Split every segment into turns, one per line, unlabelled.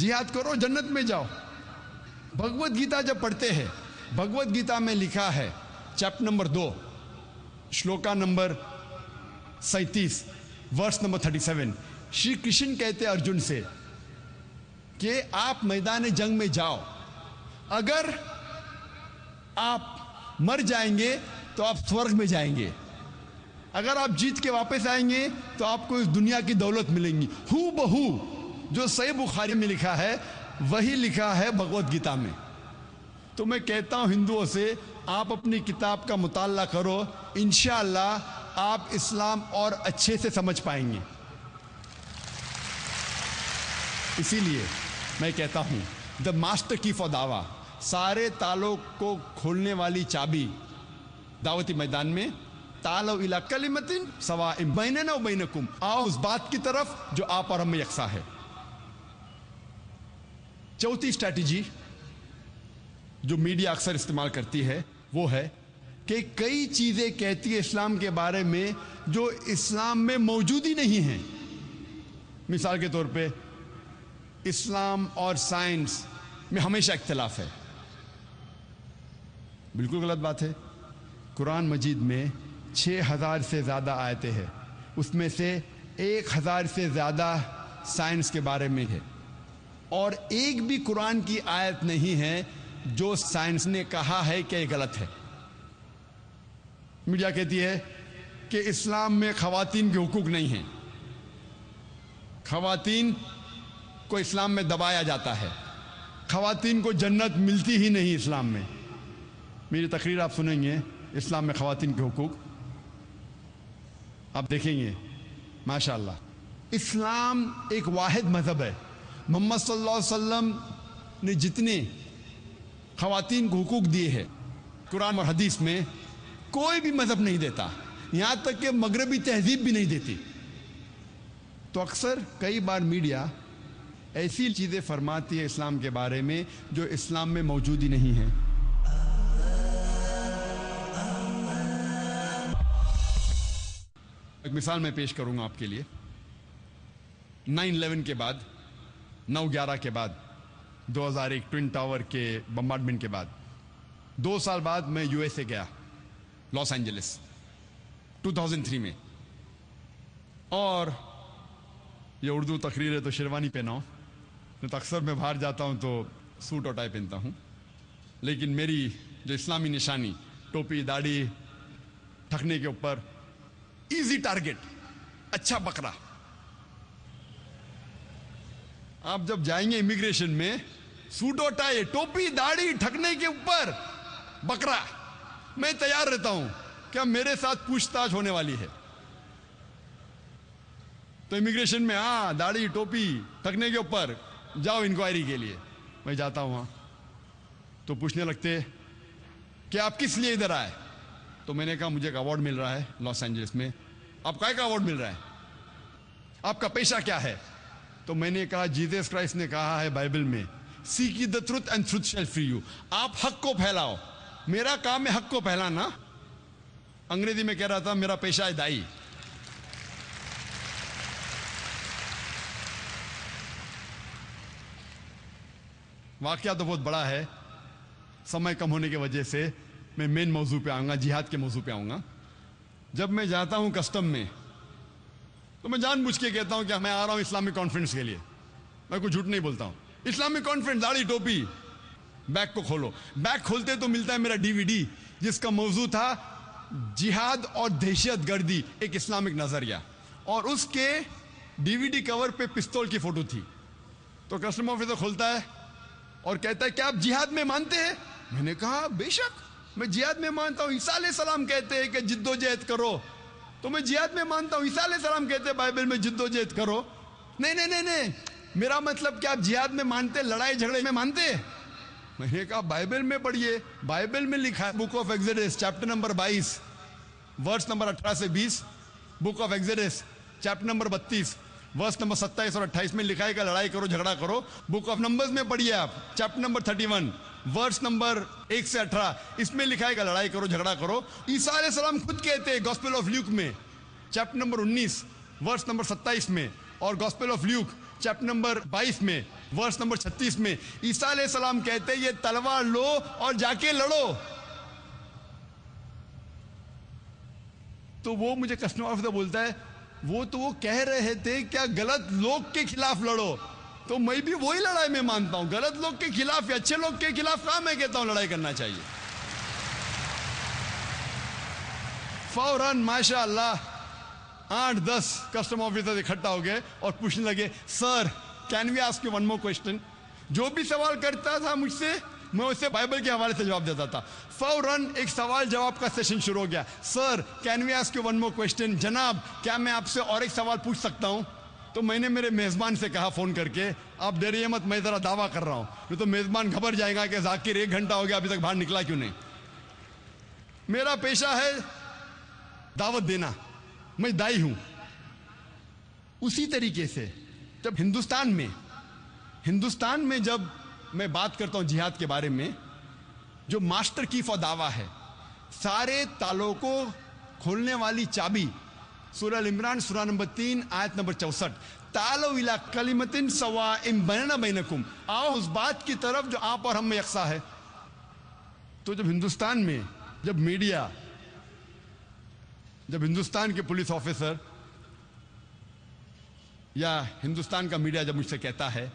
जिहाद करो, जन्नत में जाओ। भगवत गीता जब पढ़ते हैं, भगवत गीता में लिखा है chapter number 2 shloka number 37 verse number 37, Shri Krishna कहते हैं अर्जुन से कि आप मैदान जंग में जाओ, अगर आप मर जाएंगे तो आप स्वर्ग में जाएंगे, अगर आप जीत के वापस आएंगे तो आपको इस दुनिया की दौलत मिलेंगी। हू बहू जो सही बुखारी में लिखा है वही लिखा है भगवत गीता में। तो मैं कहता हूं हिंदुओं से, आप अपनी किताब का मुताला करो, इंशाअल्लाह आप इस्लाम और अच्छे से समझ पाएंगे। इसीलिए मैं कहता हूं द मास्टर की फॉर दावा, सारे तालों को खोलने वाली चाबी दावती मैदान में, तालो इला कलिमतिन सवाइम बैनना व बैनकुम, आओ उस बात की तरफ जो आप और हम में यकसा है। चौथी स्ट्रैटेजी जो मीडिया अक्सर इस्तेमाल करती है वो है कि कई चीजें कहती है इस्लाम के बारे में जो इस्लाम में मौजूद ही नहीं है। मिसाल के तौर पे इस्लाम और साइंस में हमेशा इख्तिलाफ है, बिल्कुल गलत बात है। कुरान मजीद में 6000 से ज्यादा आयतें हैं, उसमें से 1000 से ज्यादा साइंस के बारे में है, और एक भी कुरान की आयत नहीं है जो साइंस ने कहा है कि यह गलत है। मीडिया कहती है कि इस्लाम में खवातीन के हुकूक नहीं हैं, खवातीन को इस्लाम में दबाया जाता है, खवातीन को जन्नत मिलती ही नहीं इस्लाम में। मेरी तकरीर आप सुनेंगे इस्लाम में खवातीन के हुकूक, आप देखेंगे माशाअल्लाह। इस्लाम एक वाहिद मजहब है। मोहम्मद सल्लल्लाहु अलैहि वसल्लम ने जितने खवातीन को हुकूक दिए हैं कुरान और हदीस में कोई भी मजहब नहीं देता, यहां तक कि मगरबी तहजीब भी नहीं देती। तो अक्सर कई बार मीडिया ऐसी चीजें फरमाती है इस्लाम के बारे में जो इस्लाम में मौजूद ही नहीं है। एक मिसाल मैं पेश करूंगा आपके लिए। 9/11 के बाद, 9/11 के बाद, 2001 ट्विन टावर के बम्बार्डमेंट के बाद 2 साल बाद मैं यूएसए गया, लॉस एंजलिस 2003 में। और ये उर्दू तकरीर है तो शेरवानी पहनाओ, नहीं तो अक्सर मैं बाहर जाता हूं तो सूट और टाई पहनता हूं, लेकिन मेरी जो इस्लामी निशानी, टोपी, दाढ़ी, ठकने के ऊपर इजी टारगेट, अच्छा बकरा। आप जब जाएंगे इमिग्रेशन में, सूट और टाई, टोपी, दाढ़ी, ठकने के ऊपर बकरा, मैं तैयार रहता हूं क्या मेरे साथ पूछताछ होने वाली है। तो इमिग्रेशन में दाढ़ी, टोपी, ठकने के ऊपर जाओ इंक्वायरी के लिए। मैं जाता हूं वहां तो पूछने लगते कि आप किस लिए इधर आए। तो मैंने कहा मुझे एक अवार्ड मिल रहा है लॉस एंजलिस में। आप काय का अवार्ड मिल रहा है, आपका पेशा क्या है। तो मैंने कहा जीसस क्राइस्ट ने कहा है बाइबल में, seek the truth and truth shall free you. आप हक को फैलाओ, मेरा काम है हक को फैलाना। अंग्रेजी में कह रहा था मेरा पेशा है दाई। वाकया तो बहुत बड़ा है, समय कम होने की वजह से मैं मेन मौजू पे आऊंगा, जिहाद के मौजू पे आऊंगा। जब मैं जाता हूं कस्टम में तो मैं जानबूझ के कहता हूं कि मैं आ रहा हूं इस्लामिक कॉन्फ्रेंस के लिए। मैं कुछ झूठ नहीं बोलता हूं। इस्लामिक कॉन्फ्रेंस, दाढ़ी, टोपी। बैग को खोलो, बैग खोलते तो मिलता है मेरा डीवीडी जिसका मौजू था जिहाद और दहशतगर्दी, एक इस्लामिक नजरिया, और उसके डीवीडी कवर पे पिस्तौल की फोटो थी। तो कस्टम ऑफिसर खोलता है और कहता है क्या आप जिहाद में मानते हैं। मैंने कहा बेशक मैं जिहाद में मानता हूं, ईसा अलैहिस्सलाम कहते हैं कि जिद्दोजहद करो, तो मैं जिहाद में मानता हूं। ईसा अलैहिस्सलाम कहते हैं बाइबल में जिद्दोजहद करो। नहीं नहीं नहीं नहीं, मेरा मतलब क्या आप जिहाद में मानते, लड़ाई झगड़े में मानते। मैंने कहा बाइबल में पढ़िए, बाइबल में लिखा है, book of Exodus chapter number 22 verse number 18 से 20, book of Exodus chapter number 32 verse number 27 और 28 में लिखा है कि लड़ाई करो, झगड़ा करो। बुक ऑफ नंबर्स में पढ़िए आप, चैप्टर नंबर 31 वर्स नंबर 1 से 18, इसमें लिखा है कि लड़ाई करो, झगड़ा करो। ईसा अलैहिस्सलाम खुद कहते हैं गॉस्पेल ऑफ ल्यूक में चैप्टर नंबर 19 वर्स नंबर 27 में, और gospel of Luke chapter number 22 में वर्ष नंबर 36 में ईसा अलैहिस्सलाम कहते हैं ये तलवार लो और जाके लड़ो। तो वो मुझे कस्टमर ऑफिसर बोलता है वो कह रहे थे क्या गलत लोग के खिलाफ लड़ो। तो मैं भी वही लड़ाई में मानता हूं, गलत लोग के खिलाफ या अच्छे लोग के खिलाफ कहां मैं कहता हूं लड़ाई करना चाहिए। फौरन माशाअल्लाह 8-10 कस्टम ऑफिसर इकट्ठा हो गए और पूछने लगे, sir can we ask you one more question. जो भी सवाल करता था मुझसे मैं उससे बाइबल के हवाले से जवाब देता था। फौरन एक सवाल जवाब का सेशन शुरू हो गया। Sir can we ask you one more question, जनाब क्या मैं आपसे और एक सवाल पूछ सकता हूं। तो मैंने मेरे मेजबान से कहा फोन करके, आप डरिए मत, मैं जरा दावा कर रहा हूं, नहीं तो मेजबान घबरा जाएगा कि जाकिर 1 घंटा हो गया अभी तक बाहर निकला क्यों नहीं। मेरा पेशा है दावत देना, मैं दाई हूं। उसी तरीके से जब हिंदुस्तान में जब मैं बात करता हूं जिहाद के बारे में, जो मास्टर की फॉर दावा है, सारे तालों को खोलने वाली चाबी सूरह अल इमरान सूरह नंबर 3 आयत नंबर 64, तालो इला कलिमतिन सवाइम बैनना बैनकुम, आओ उस बात की तरफ जो आप और हम में यकसा है। तो जब हिंदुस्तान में जब मीडिया, जब हिंदुस्तान के पुलिस ऑफिसर या हिंदुस्तान का मीडिया जब मुझसे कहता है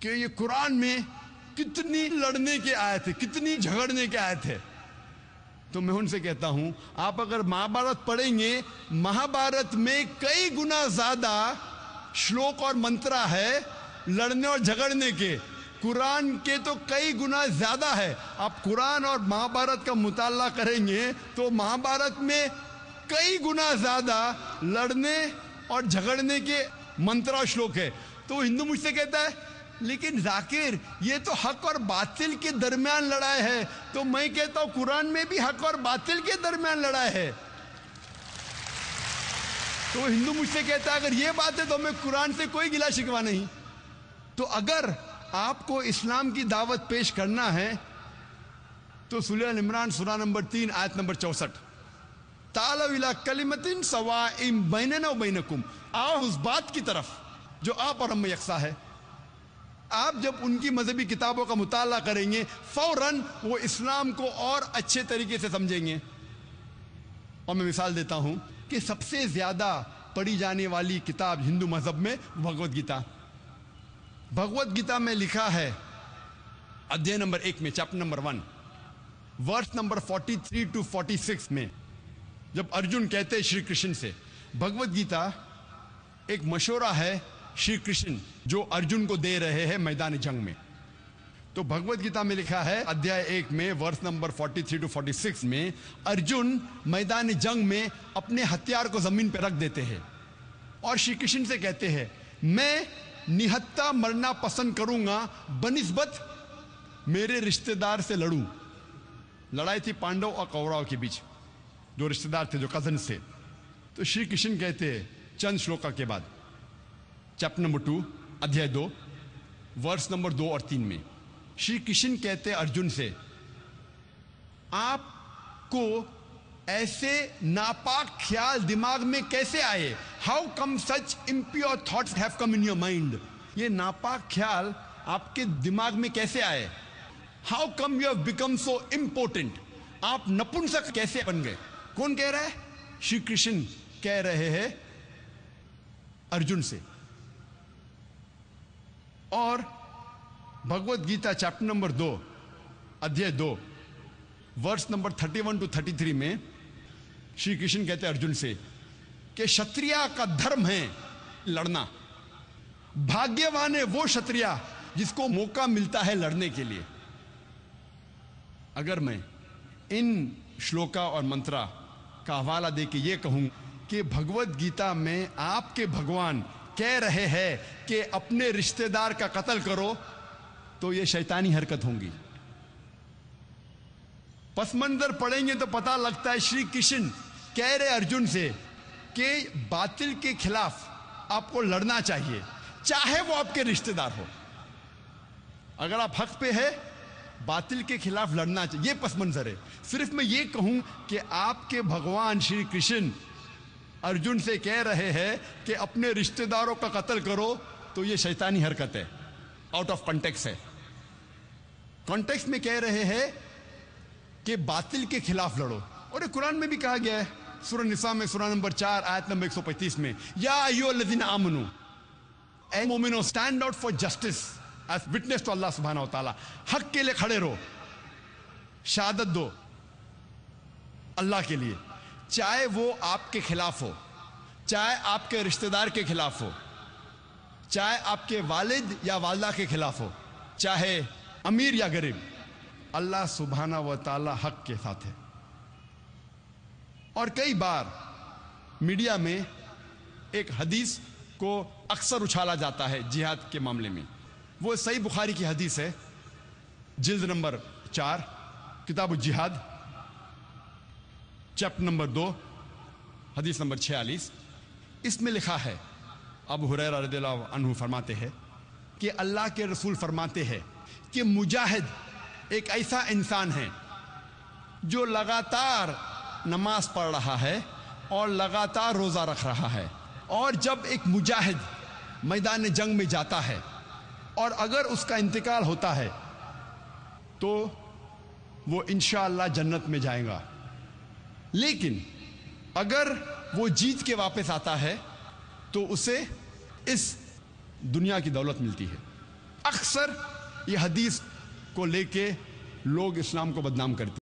कि ये कुरान में कितनी लड़ने के आयत है, कितनी झगड़ने के आयत है, तो मैं उनसे कहता हूं आप अगर महाभारत पढ़ेंगे, महाभारत में कई गुना ज्यादा श्लोक और मंत्रा है लड़ने और झगड़ने के, कुरान के तो कई गुना ज्यादा है। आप कुरान और महाभारत का मुताला करेंगे तो महाभारत में कई गुना ज्यादा लड़ने और झगड़ने के मंत्रा श्लोक है। तो हिंदू मुझसे कहता है लेकिन जाकिर ये तो हक और बातिल के दरमियान लड़ाई है। तो मैं कहता हूं कुरान में भी हक और बातिल के दरमियान लड़ाई है। तो हिंदू मुझसे कहता है अगर ये बात है तो मैं कुरान से कोई गिला शिकवा नहीं। तो अगर आपको इस्लाम की दावत पेश करना है तो सूरह अल इमरान सूरह नंबर 3 आयत नंबर 64, तालो इला कलिमतिन सवाइम बैनना व बैनकुम, आओ उस बात की तरफ जो आप और हम में यकसा है। आप जब उनकी मजहबी किताबों का मुताला करेंगे फौरन वो इस्लाम को और अच्छे तरीके से समझेंगे। और मैं मिसाल देता हूं कि सबसे ज्यादा पढ़ी जाने वाली किताब हिंदू मजहब में भगवत गीता। भगवत गीता में लिखा है अध्याय नंबर 1 में chapter number 1 verse number 43 to 46 में जब अर्जुन कहते हैं श्री कृष्ण से, भगवत गीता एक मशवरा है श्री कृष्ण जो अर्जुन को दे रहे हैं मैदान जंग में। तो भगवत गीता में लिखा है अध्याय 1 में वर्स नंबर 43 to 46 में अर्जुन मैदान जंग में अपने हथियार को जमीन पर रख देते हैं और श्री कृष्ण से कहते हैं मैं निहत्था मरना पसंद करूंगा बनिस्बत मेरे रिश्तेदार से लड़ूं। लड़ाई थी पांडव और कौरव के बीच, जो रिश्तेदार थे, जो कजन थे। तो श्री कृष्ण कहते हैं चंद श्लोका के बाद चैप्टर नंबर 2 अध्याय 2 वर्स नंबर 2 और 3 में श्री कृष्ण कहते अर्जुन से, आपको ऐसे नापाक ख्याल दिमाग में कैसे आए, how come such impure thoughts have come in your mind, ये नापाक ख्याल आपके दिमाग में कैसे आए। How come you have become so important, आप नपुंसक कैसे बन गए। कौन कह रहा है? श्री कृष्ण कह रहे हैं अर्जुन से। और भगवत गीता चैप्टर नंबर 2 अध्याय 2 वर्स नंबर 31 to 33 में श्री कृष्ण कहते हैं अर्जुन से कि क्षत्रिय का धर्म है लड़ना, भाग्यवान है वो क्षत्रिय जिसको मौका मिलता है लड़ने के लिए। अगर मैं इन श्लोका और मंत्रा का हवाला दे के ये कहूं कि भगवत गीता में आपके भगवान कह रहे हैं कि अपने रिश्तेदार का कत्ल करो, तो ये शैतानी हरकत होंगी। पस मंजर पढ़ेंगे तो पता लगता है श्री कृष्ण कह रहे अर्जुन से कि बातिल के खिलाफ आपको लड़ना चाहिए, चाहे वो आपके रिश्तेदार हो। अगर आप हक पे है, बातिल के खिलाफ लड़ना चाहिए, ये पस मंजर है। सिर्फ मैं ये कहूं कि आपके भगवान श्री कृष्ण अर्जुन से कह रहे हैं कि अपने रिश्तेदारों का कत्ल करो, तो ये शैतानी हरकत है, आउट ऑफ कॉन्टेक्स्ट है। कॉन्टेक्स्ट में कह रहे हैं कि बातिल के खिलाफ लड़ो, और ये कुरान में भी कहा गया है, सूरह निसा में सूरह नंबर 4 आयत नंबर 135 में, या अय्युहल्लज़ीना आमनू, ऐ मोमिनो stand out for justice as witness to अल्लाह सुब्हानहू व तआला। हक के लिए खड़े रहो, शहादत दो अल्लाह के लिए, चाहे वो आपके खिलाफ हो, चाहे आपके रिश्तेदार के खिलाफ हो, चाहे आपके वालिद या वालदा के खिलाफ हो, चाहे अमीर या गरीब, अल्लाह सुब्हानहू व तआला हक के साथ है। और कई बार मीडिया में एक हदीस को अक्सर उछाला जाता है जिहाद के मामले में। वो सही बुखारी की हदीस है, जिल्द नंबर 4, किताब जिहाद, चैप्टर नंबर 2, हदीस नंबर 46। इसमें लिखा है, अबू हुरैरा रज़ियल्लाहु अन्हु फरमाते हैं कि अल्लाह के रसूल फरमाते हैं कि मुजाहिद एक ऐसा इंसान है जो लगातार नमाज पढ़ रहा है और लगातार रोज़ा रख रहा है, और जब एक मुजाहिद मैदान जंग में जाता है और अगर उसका इंतकाल होता है तो वो इंशाअल्लाह जन्नत में जाएगा, लेकिन अगर वो जीत के वापस आता है तो उसे इस दुनिया की दौलत मिलती है। अक्सर ये हदीस को लेके लोग इस्लाम को बदनाम करते हैं।